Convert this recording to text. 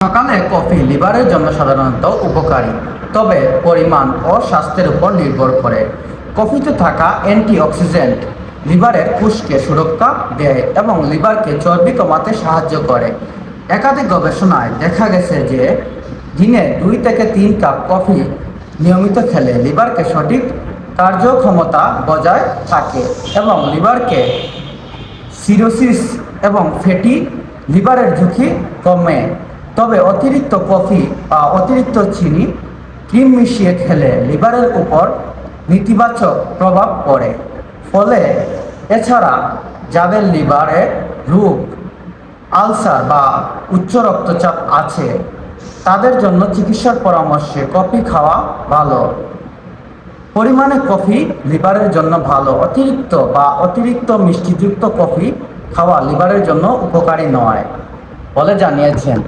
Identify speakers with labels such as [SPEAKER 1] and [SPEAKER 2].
[SPEAKER 1] সকালে কফি লিভারের জন্য সাধারণত উপকারী, তবে পরিমাণ ও স্বাস্থ্যের উপর নির্ভর করে। কফিতে থাকা অ্যান্টিঅক্সিডেন্ট লিভারের কোষকে সুরক্ষা দেয় এবং লিভারকে চর্বি কমাতে সাহায্য করে। একাধিক গবেষণায় দেখা গেছে যে দিনে 2 থেকে 3 কাপ কফি নিয়মিত খেলে লিভারকে সঠিক কার্যক্ষমতা বজায় থাকে এবং লিভারকে সিরোসিস এবং ফ্যাটি লিভারের ঝুঁকি কমে। তবে অতিরিক্ত কফি বা অতিরিক্ত চিনি, ক্রিম মিশিয়ে খেলে লিভারের উপর নেতিবাচক প্রভাব পড়ে। ফলে এছাড়া যাদের লিভারে রোগ, আলসার বা উচ্চ রক্তচাপ আছে তাদের জন্য চিকিৎসার পরামর্শে কফি খাওয়া ভালো। পরিমাণে কফি লিভারের জন্য ভালো, অতিরিক্ত মিষ্টিযুক্ত কফি খাওয়া লিভারের জন্য উপকারী নয় বলে জানিয়েছেন।